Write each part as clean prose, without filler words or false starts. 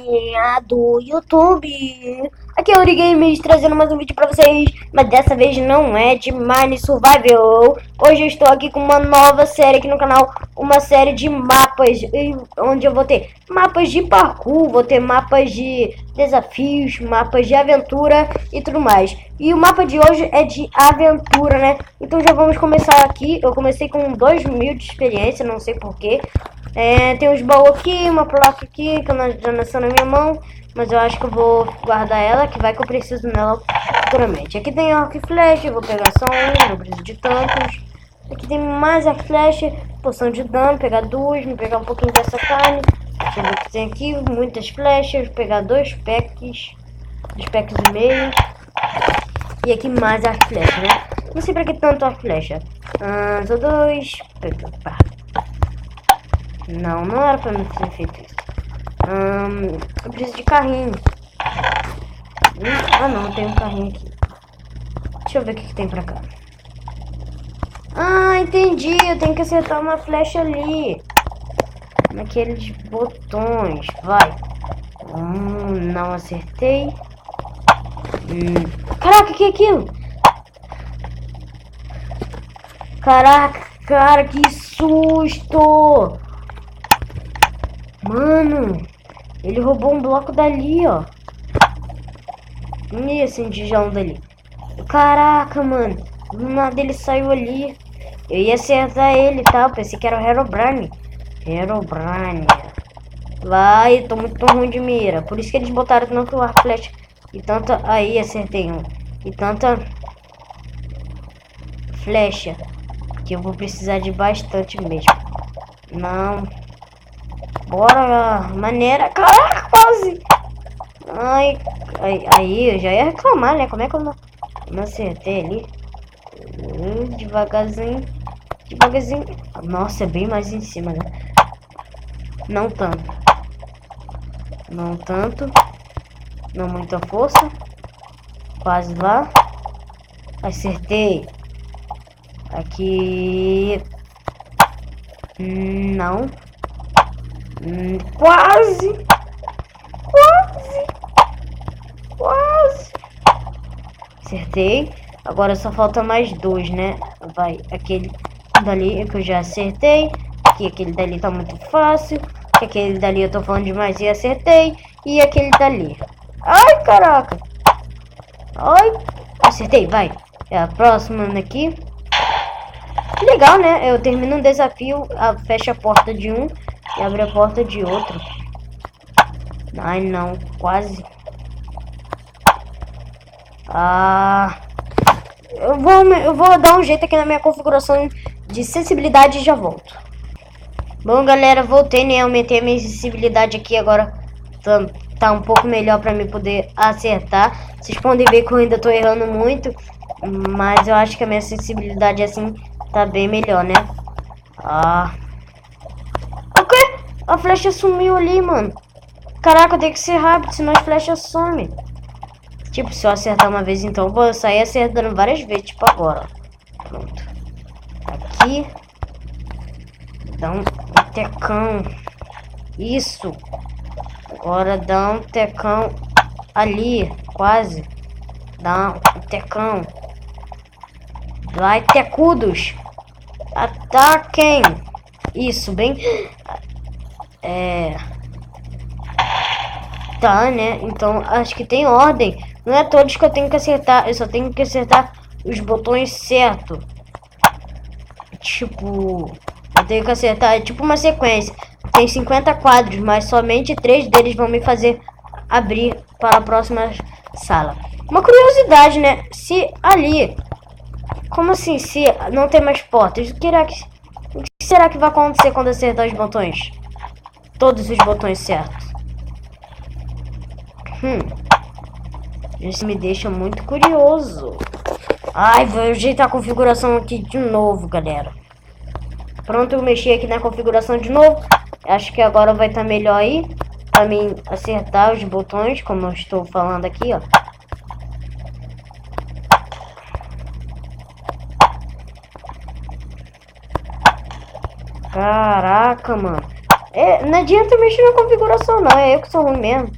galerinha do YouTube. Aqui é o Uri Games trazendo mais um vídeo pra vocês, mas dessa vez não é de Mine Survival. Hoje eu estou aqui com uma nova série aqui no canal, uma série de mapas, onde eu vou ter mapas de parkour, vou ter mapas de desafios, mapas de aventura e tudo mais. E o mapa de hoje é de aventura, né? Então já vamos começar aqui. Eu comecei com 2.000 de experiência, não sei porquê. Tem uns baús aqui, uma placa aqui que eu já nasceu na minha mão, mas eu acho que eu vou guardar ela, que vai que eu preciso nela futuramente. Aqui tem arco e flecha, eu vou pegar só um, não preciso de tantos. Aqui tem mais arco e flecha, poção de dano, pegar duas, vou pegar um pouquinho dessa carne. Deixa eu ver o que tem aqui, muitas flechas, vou pegar dois packs e meio. E aqui mais arco e flecha, né? Não sei pra que tanto arco e flecha. Só dois. Não era pra mim ter feito isso. Eu preciso de carrinho. Não, tem um carrinho aqui. Deixa eu ver o que tem pra cá. Entendi. Eu tenho que acertar uma flecha ali. Naqueles botões. Vai. Não acertei. Caraca, o que é aquilo? Caraca, cara, que susto! Mano, ele roubou um bloco dali, ó. E esse tijolo dali. Caraca, mano. Do nada ele saiu ali. Eu ia acertar ele, tá? Eu pensei que era o Herobrine. Vai, tô muito ruim de mira. Por isso que eles botaram tanto arco flecha. E tanta... Aí, acertei um. E tanta... flecha. Que eu vou precisar de bastante mesmo. Não... Bora, maneira, caraca, quase. Aí eu já ia reclamar, né? Como é que eu não acertei ali? Devagarzinho. Nossa, é bem mais em cima, né? Não tanto. Não muita força. Quase lá. Acertei. Aqui. Não. Quase. Acertei. Agora só falta mais dois, né? Vai, aquele dali que eu já acertei. Aquele dali tá muito fácil. Aquele dali eu tô falando demais e acertei. E aquele dali. Ai, caraca. Ai, acertei, vai. É a próxima aqui. Legal, né? Eu termino um desafio, fecha a porta de um e abre a porta de outro. Ai, não, quase. Eu vou dar um jeito aqui na minha configuração de sensibilidade e já volto. Bom, galera, voltei, né? Aumentei a minha sensibilidade aqui, agora tá um pouco melhor pra mim poder acertar. Vocês podem ver que eu ainda tô errando muito, mas eu acho que a minha sensibilidade assim tá bem melhor, né? O quê? A flecha sumiu ali, mano. Caraca, eu tenho que ser rápido, senão a flecha some. Tipo, se eu acertar uma vez, então eu vou sair acertando várias vezes, tipo agora. Pronto. Aqui. Dá um tecão. Isso. Agora dá um tecão ali, quase. Dá um tecão. Vai, tecudos. Ataquem. Isso, bem... Tá, né? Então, acho que tem ordem. Não é todos que eu tenho que acertar. Eu só tenho que acertar os botões certo. Tipo... Eu tenho que acertar... É tipo uma sequência. Tem 50 quadros, mas somente 3 deles vão me fazer abrir para a próxima sala. Uma curiosidade, né? Se ali... Como assim? Se não tem mais portas? O que será que vai acontecer quando acertar os botões? Todos os botões certos. Isso me deixa muito curioso. Ai, vou ajeitar a configuração aqui de novo, galera. Pronto, eu mexi aqui na configuração de novo. Acho que agora vai estar melhor aí. Pra mim acertar os botões, como eu estou falando aqui, ó. Caraca, mano. Não adianta mexer na configuração, não. É eu que sou ruim mesmo.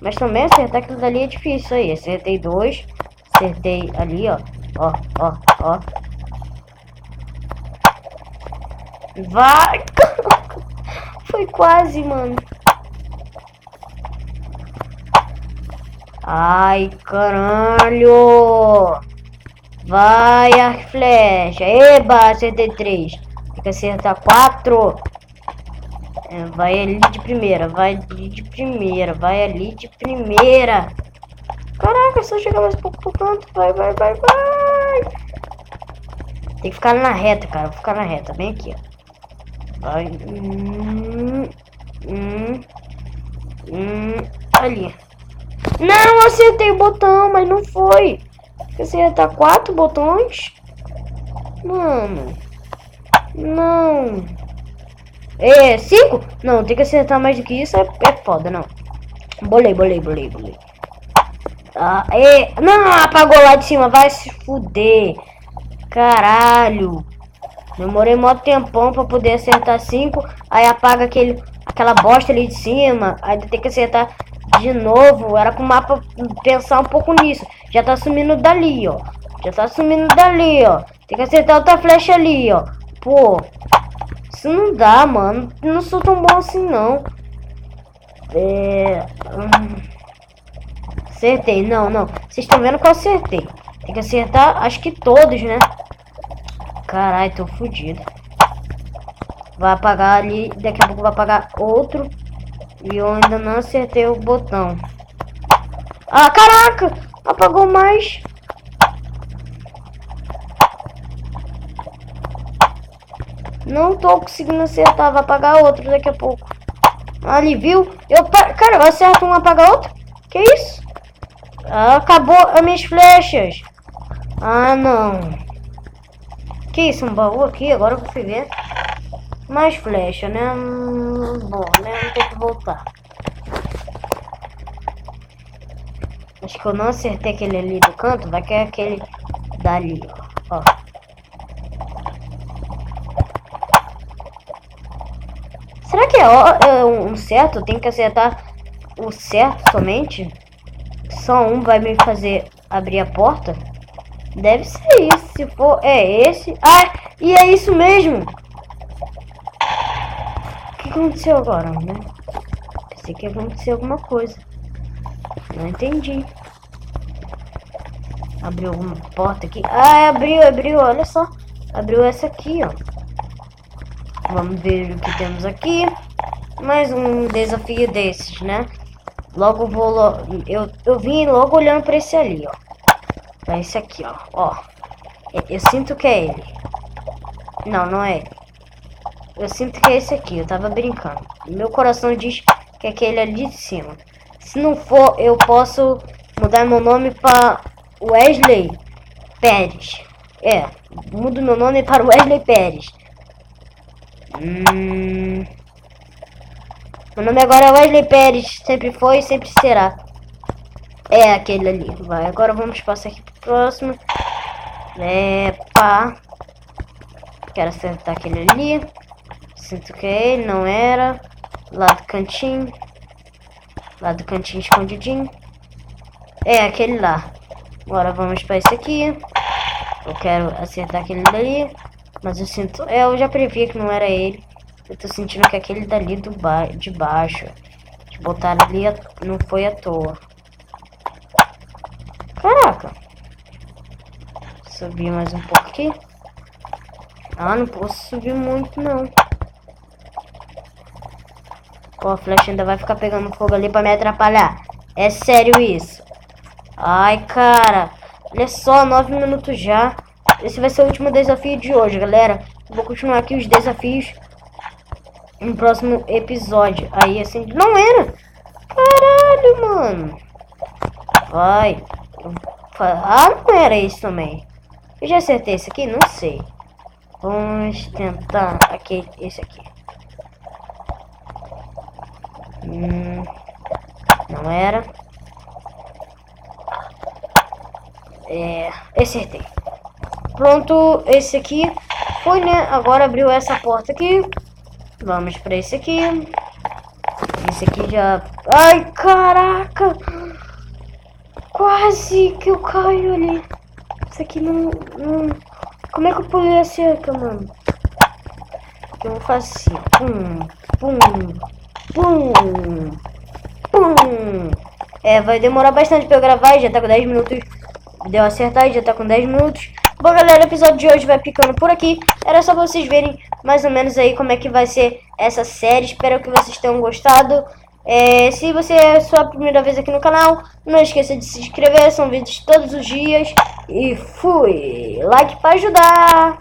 Mas também acertar aquilo dali é difícil aí. Acertei 2. Acertei ali, ó. Ó. Vai! Foi quase, mano. Ai, caralho! Vai, arco e flecha. Eba, acertei 3. Tem que acertar 4. Vai ali de primeira. Vai ali de primeira. Caraca, só chegar mais um pouco pro canto. Vai. Tem que ficar na reta, cara. Vou ficar na reta. Bem aqui, ó. Vai. Ali. Não, acertei o botão, mas não foi. Acertar 4 botões? Mano. Não. 5? Não, tem que acertar mais do que isso. É foda, não. Bolei. Não, apagou lá de cima. Vai se fuder. Caralho. Demorei mó tempão pra poder acertar 5. Aí apaga aquela bosta ali de cima. Aí tem que acertar de novo. Era com o mapa pensar um pouco nisso. Já tá sumindo dali, ó. Tem que acertar outra flecha ali, ó. Pô. Isso não dá, mano. Não sou tão bom assim, não. Acertei. Não. Vocês estão vendo que eu acertei. Tem que acertar, acho que todos, né? Caralho, tô fudido. Vai apagar ali. Daqui a pouco vai apagar outro. E eu ainda não acertei o botão. Ah, caraca! Apagou mais. Não tô conseguindo acertar. Vai apagar outro daqui a pouco. Ali, viu? Cara, eu acerto um, apaga outro? Que isso? Acabou as minhas flechas. Ah, não. Que isso? Um baú aqui? Agora eu fui ver. Mais flecha, né? Bom, né? Vou ter que voltar. Acho que eu não acertei aquele ali do canto. Vai que é aquele dali, ó. Será que é um certo? Tem que acertar o certo somente? Só um vai me fazer abrir a porta? Deve ser isso. Se for, é esse. Ah, e é isso mesmo. O que aconteceu agora, né? Pensei que ia acontecer alguma coisa. Não entendi. Abriu alguma porta aqui. Ah, abriu. Olha só. Abriu essa aqui, ó. Vamos ver o que temos aqui. Mais um desafio desses, né? Logo vou... Eu vim logo olhando pra esse ali, ó. Pra esse aqui, ó. Eu sinto que é ele. Não é ele. Eu sinto que é esse aqui. Eu tava brincando. Meu coração diz que é aquele ali de cima. Se não for, eu posso mudar meu nome para Wesley Pérez. Mudo meu nome para Wesley Pérez. Meu nome agora é Wesley Pérez. Sempre foi e sempre será. É aquele ali. Vai, agora vamos passar aqui pro próximo. Pá. Quero acertar aquele ali. Sinto que ele não era. Lá do cantinho. Escondidinho. É aquele lá. Agora vamos para esse aqui. Eu quero acertar aquele dali. Mas eu sinto... eu já previ que não era ele. Eu tô sentindo que aquele dali de baixo. Que botaram ali não foi à toa. Caraca. Subir mais um pouco aqui. Não posso subir muito não. Pô, a flecha ainda vai ficar pegando fogo ali pra me atrapalhar. É sério isso. Ai, cara. Olha só, 9 minutos já. Esse vai ser o último desafio de hoje, galera. Vou continuar aqui os desafios no próximo episódio. Aí, assim... Não era! Caralho, mano. Vai. Não era isso também. Eu já acertei esse aqui? Não sei. Vamos tentar aqui, esse aqui. Não era. Acertei. Pronto, esse aqui foi, né? Agora abriu essa porta aqui. Vamos pra esse aqui. Esse aqui já... Ai, caraca! Quase que eu caio ali. Isso aqui não... Como é que eu pulei a cerca, mano? Eu vou fazer assim. Pum, pum, pum, pum. Vai demorar bastante pra eu gravar. Já tá com 10 minutos. Deu acertar, já tá com 10 minutos. Bom, galera, o episódio de hoje vai ficando por aqui. Era só pra vocês verem mais ou menos aí como é que vai ser essa série. Espero que vocês tenham gostado. Se você é a sua primeira vez aqui no canal, não esqueça de se inscrever. São vídeos todos os dias. E fui! Like pra ajudar!